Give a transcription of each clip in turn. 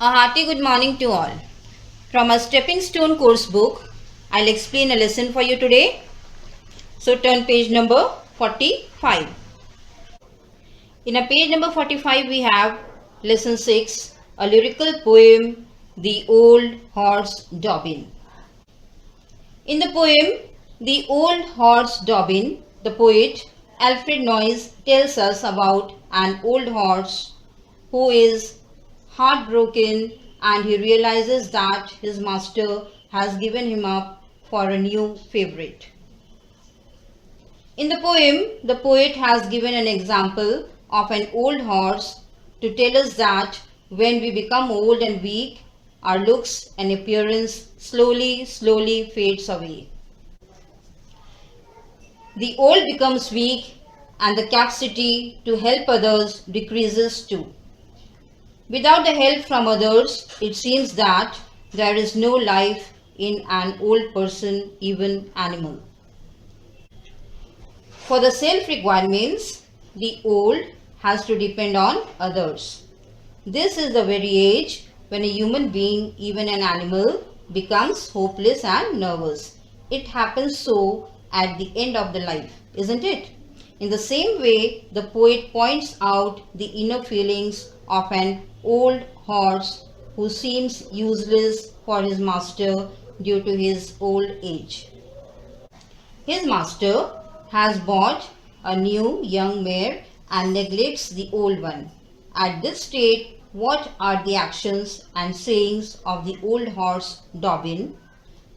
A hearty good morning to all. From a Stepping Stone course book, I'll explain a lesson for you today. So turn page number 45. In a page number 45 we have lesson 6, a lyrical poem, The Old Horse Dobbin. In the poem, The Old Horse Dobbin, the poet Alfred Noyes tells us about an old horse who is heartbroken and he realizes that his master has given him up for a new favorite. In the poem, the poet has given an example of an old horse to tell us that when we become old and weak, our looks and appearance slowly fades away. The old becomes weak and the capacity to help others decreases too. Without the help from others, it seems that there is no life in an old person, even animal. For the self-requirements, the old has to depend on others. This is the very age when a human being, even an animal, becomes hopeless and nervous. It happens so at the end of the life, isn't it? In the same way, the poet points out the inner feelings of an old horse who seems useless for his master due to his old age. His master has bought a new young mare and neglects the old one. At this state, what are the actions and sayings of the old horse Dobbin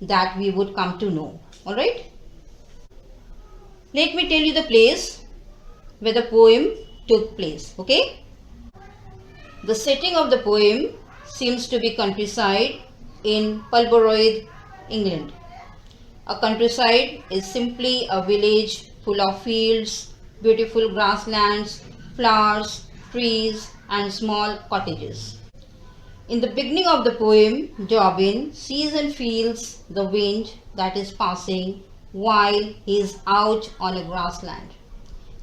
that we would come to know? Alright? Let me tell you the place where the poem took place. Okay? The setting of the poem seems to be countryside in Pulborough, England. A countryside is simply a village full of fields, beautiful grasslands, flowers, trees, and small cottages. In the beginning of the poem, Dobbin sees and feels the wind that is passing while he is out on a grassland.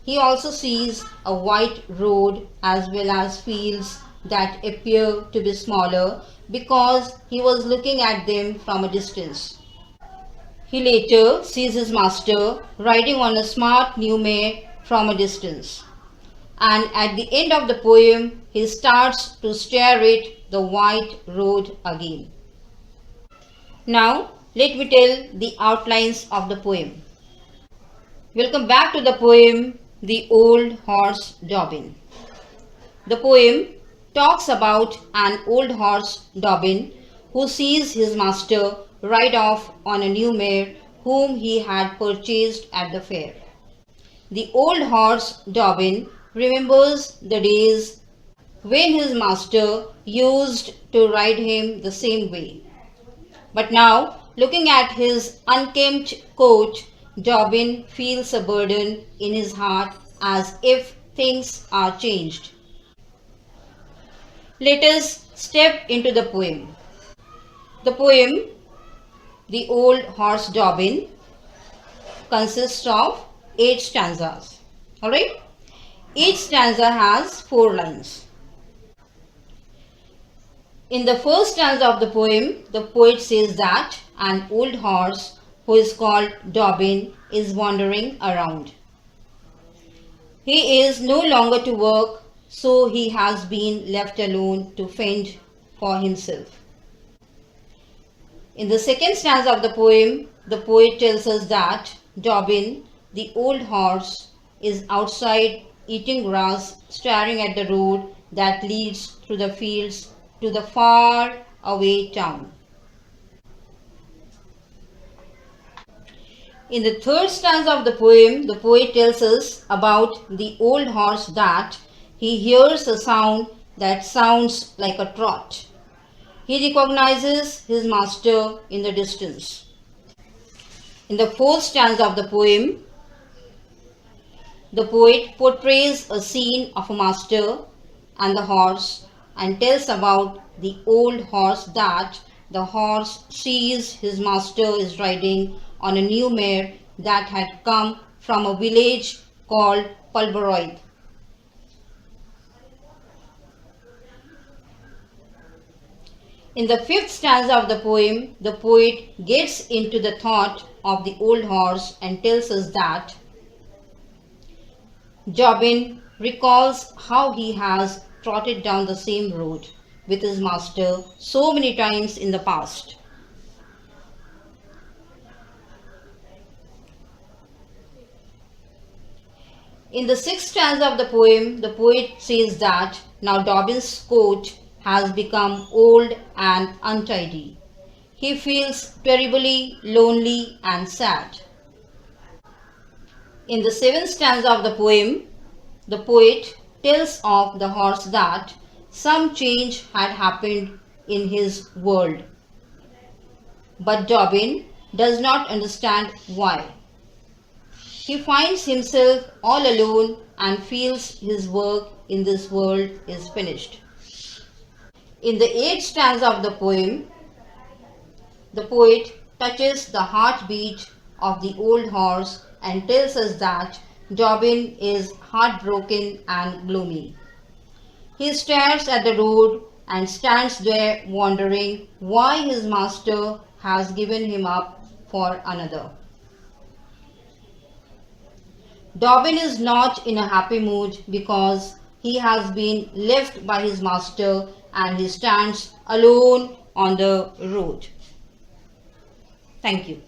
He also sees a white road as well as fields that appear to be smaller because he was looking at them from a distance. He later sees his master riding on a smart new mare from a distance. And at the end of the poem, he starts to stare at the white road again. Now, let me tell the outlines of the poem. Welcome back to the poem, The Old Horse Dobbin. The poem talks about an old horse Dobbin who sees his master ride off on a new mare whom he had purchased at the fair. The old horse Dobbin remembers the days when his master used to ride him the same way. But now, looking at his unkempt coat, Dobbin feels a burden in his heart as if things are changed. Let us step into the poem. The poem, The Old Horse Dobbin, consists of 8 stanzas. Alright? Each stanza has 4 lines. In the first stanza of the poem, the poet says that an old horse who is called Dobbin is wandering around. He is no longer to work, so he has been left alone to fend for himself. In the second stanza of the poem, the poet tells us that Dobbin, the old horse, is outside eating grass, staring at the road that leads through the fields to the far away town. In the third stanza of the poem, the poet tells us about the old horse that he hears a sound that sounds like a trot. He recognizes his master in the distance. In the fourth stanza of the poem, the poet portrays a scene of a master and the horse and tells about the old horse that the horse sees his master is riding on a new mare that had come from a village called Pulborough. In the fifth stanza of the poem, the poet gets into the thought of the old horse and tells us that Dobbin recalls how he has trotted down the same road with his master so many times in the past. In the sixth stanza of the poem, the poet says that now Dobbin's coat has become old and untidy. He feels terribly lonely and sad. In the seventh stanza of the poem, the poet tells of the horse that some change had happened in his world. But Dobbin does not understand why. He finds himself all alone and feels his work in this world is finished. In the eighth stanza of the poem, the poet touches the heartbeat of the old horse and tells us that Dobbin is heartbroken and gloomy. He stares at the road and stands there wondering why his master has given him up for another. Dobbin is not in a happy mood because he has been left by his master and he stands alone on the road. Thank you.